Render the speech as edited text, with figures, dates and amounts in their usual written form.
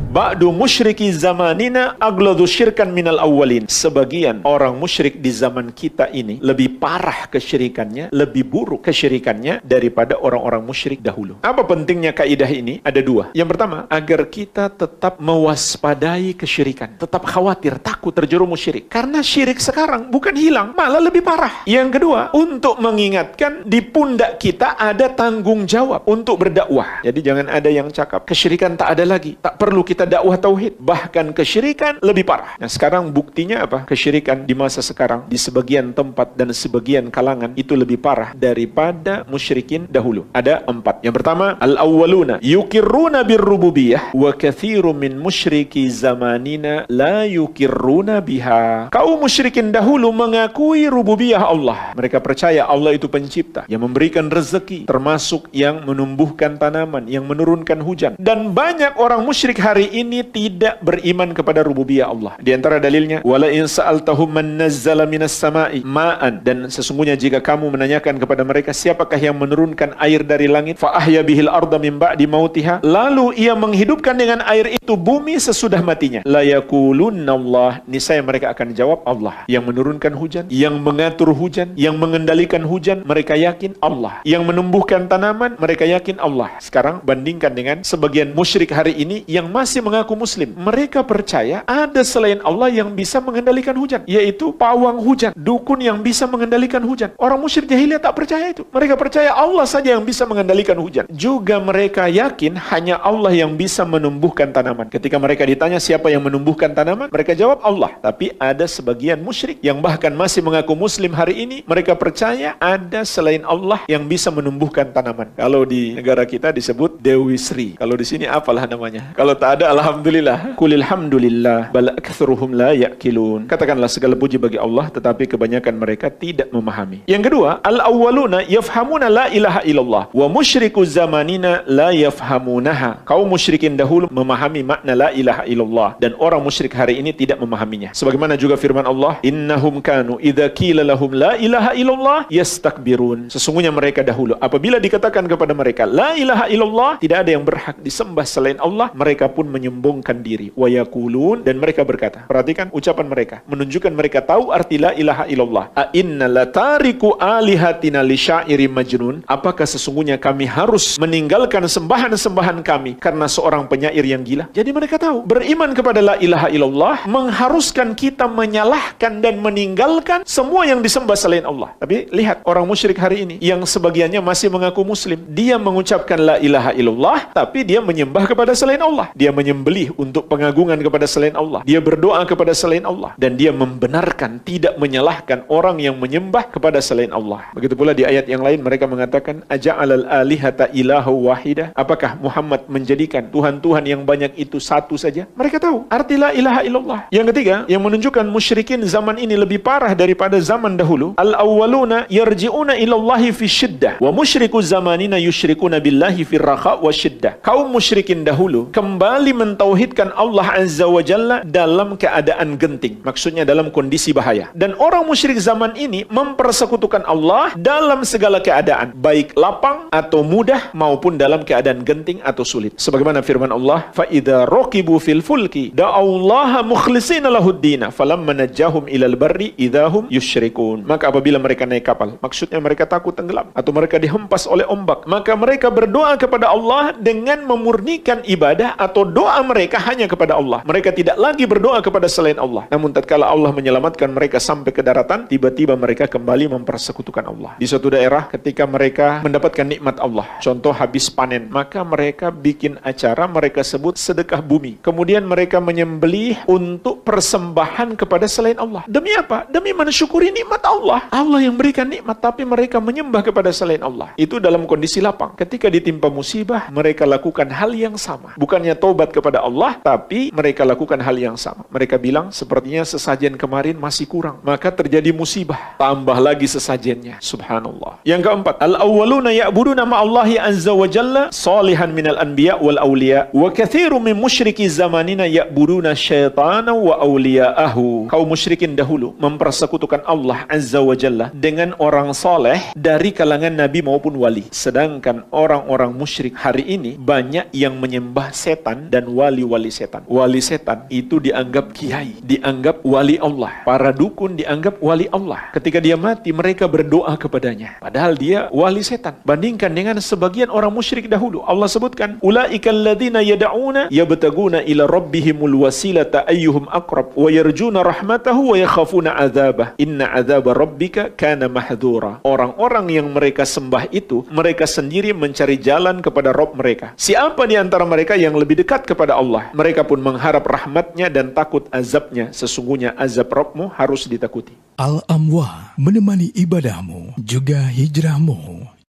Ba'du musyriki zamanina aghladu syirkan minal awwalin. Sebagian orang musyrik di zaman kita ini lebih parah kesyirikannya, lebih buruk kesyirikannya daripada orang-orang musyrik dahulu. Apa pentingnya kaidah ini? Ada dua. Yang pertama, agar kita tetap mewaspadai kesyirikan, tetap khawatir, takut terjerumus syirik. Karena syirik sekarang bukan hilang, malah lebih parah. Yang kedua, untuk mengingatkan di pundak kita ada tanggung jawab untuk berdakwah. Jadi jangan ada yang cakap kesyirikan tak ada lagi, tak perlu kita dakwah tauhid. Bahkan kesyirikan lebih parah. Nah sekarang buktinya apa? Kesyirikan di masa sekarang di sebagian tempat dan sebagian kalangan itu lebih parah daripada musyrikin dahulu. Ada 4. Yang pertama, al-awwaluna yukirruna birrububiyah wa katsirum min musyriki zamanina la yukirruna biha. Kaum musyrikin dahulu mengakui rububiyah Allah. Mereka percaya Allah itu pencipta, yang memberikan rezeki, termasuk yang menumbuhkan tanaman, yang menurunkan hujan. Dan banyak orang musyrik hari ini tidak beriman kepada rububiyah Allah. Di antara dalilnya, wala in sa'altahum man nazzala minas sama'i ma'an, dan sesungguhnya jika kamu menanyakan kepada mereka siapakah yang menurunkan air dari langit, fa ahya bihil arda min ba'di mautiha, lalu ia menghidupkan dengan air itu bumi sesudah matinya, la yaqulunna Allah, niscaya mereka akan jawab Allah. Yang menurunkan hujan, yang mengatur hujan, yang mengendalikan hujan, mereka yakin Allah. Yang menumbuhkan tanaman, mereka yakin Allah. Sekarang bandingkan dengan sebagian musyrik hari ini yang masih mengaku muslim. Mereka percaya ada selain Allah yang bisa mengendalikan hujan, yaitu pawang hujan, dukun yang bisa mengendalikan hujan. Orang musyrik jahiliyah tak percaya itu. Mereka percaya Allah saja yang bisa mengendalikan hujan. Juga mereka yakin hanya Allah yang bisa menumbuhkan tanaman. Ketika mereka ditanya siapa yang menumbuhkan tanaman, mereka jawab Allah. Tapi ada sebagian musyrik yang bahkan masih mengaku muslim hari ini, mereka percaya ada selain Allah yang bisa menumbuhkan tanaman. Kalau di negara kita disebut Dewi Sri. Kalau di sini apalah namanya? Kalau tak ada, alhamdulillah. Qulil hamdulillah bal aktsaruhum la ya'qilun. Katakanlah segala puji bagi Allah, tetapi kebanyakan mereka tidak memahami. Yang kedua, al-awwaluna yafhamuna la ilaha illallah wa musyriku zamanina la yafhamunaha. Kaum musyrikin dahulu memahami makna la ilaha illallah, dan orang musyrik hari ini tidak memahaminya. Sebagaimana juga firman Allah, innahum kanu idza qila lahum la ilaha illallah yastakbirun. Sesungguhnya mereka dahulu apabila dikatakan kepada mereka la ilaha illallah, tidak ada yang berhak disembah selain Allah, mereka pun menyombongkan diri. Wa yaqulun, dan mereka berkata, perhatikan ucapan mereka, menunjukkan mereka tahu arti la ilaha illallah. A inna latariku alihatina li syairi majnun. Apakah sesungguhnya kami harus meninggalkan sembahan-sembahan kami karena seorang penyair yang gila? Jadi mereka tahu beriman kepada la ilaha illallah mengharuskan kita menyalahkan dan meninggalkan semua yang disembah selain Allah. Tapi lihat orang musyrik hari ini yang sebagiannya masih mengaku muslim, dia mengucapkan la ilaha illallah tapi dia menyembah kepada selain Allah. Dia menyembelih untuk pengagungan kepada selain Allah. Dia berdoa kepada selain Allah, dan dia membenarkan, tidak menyalahkan orang yang menyembah kepada selain Allah. Begitu pula di ayat yang lain mereka mengatakan aja'alal alihata ilahu wahida. Apakah Muhammad menjadikan Tuhan-Tuhan yang banyak itu satu saja? Mereka tahu arti la ilaha illallah. Yang ketiga, yang menunjukkan musyrikin zaman ini lebih parah daripada zaman dahulu, al-awwaluna yarji'una ilallahi fi syiddah wa musyriku zamanina yusyrikuna billahi fi rakha wa syiddah. Kaum musyrikin dahulu kembali mentauhidkan Allah Azza wa Jalla dalam keadaan genting, maksudnya dalam kondisi bahaya. Dan orang musyrik zaman ini mempersekutukan Allah dalam segala keadaan, baik lapang atau mudah maupun dalam keadaan genting atau sulit. Sebagaimana firman Allah, fa idza raqibu fil fulki da'allaha mukhlishina lahuddin falamma najjahum ilal barri idahum yusyrikun. Maka apabila mereka naik kapal, maksudnya mereka takut tenggelam atau mereka dihempas oleh ombak, maka mereka berdoa kepada Allah dengan memurnikan ibadah atau doa mereka hanya kepada Allah. Mereka tidak lagi berdoa kepada selain Allah. Namun tatkala Allah menyelamatkan mereka sampai ke daratan, tiba-tiba mereka kembali mempersekutukan Allah. Di suatu daerah ketika mereka mendapatkan nikmat Allah, contoh habis panen, maka mereka bikin acara, mereka sebut sedekah bumi. Kemudian mereka menyembelih untuk persembahan kepada selain Allah. Demi apa? Demi mensyukuri nikmat Allah. Allah yang berikan nikmat, tapi mereka menyembah kepada selain Allah. Itu dalam kondisi lapang. Ketika ditimpa musibah, mereka lakukan hal yang sama. Bukannya taubat kepada Allah, tapi mereka lakukan hal yang sama. Mereka bilang, sepertinya sesajen kemarin masih kurang. Maka terjadi musibah. Tambah lagi sesajennya. Subhanallah. Yang keempat, al-awwaluna ya'buduna ma'allahi azza wa jalla salihan minal anbiya wal awliya wa kathiru min musyriki zamanina ya'buduna syaitana wa awliya'ahu. Kaum musyrikin dahulu mempersekutukan Allah azza wa jalla dengan orang soleh dari kalangan nabi maupun wali. Sedangkan orang-orang musyrik hari ini banyak yang menyembah setan dan dan wali-wali setan. Wali setan itu dianggap kiai, dianggap wali Allah. Para dukun dianggap wali Allah. Ketika dia mati, mereka berdoa kepadanya. Padahal dia wali setan. Bandingkan dengan sebagian orang musyrik dahulu. Allah sebutkan, ulaikal ladzina yad'una yabtaguna ila rabbihimul wasilata ayyuhum aqrab wa yarjuna rahmatahu wa yakhafuna adzabah. Inna adzaba rabbika kana mahdhura. Orang-orang yang mereka sembah itu, mereka sendiri mencari jalan kepada Rabb mereka. Siapa di antara mereka yang lebih dekat kepada Allah? Mereka pun mengharap rahmatnya dan takut azabnya. Sesungguhnya azab Rabbmu harus ditakuti. Al-Amwa, menemani ibadahmu juga hijrahmu.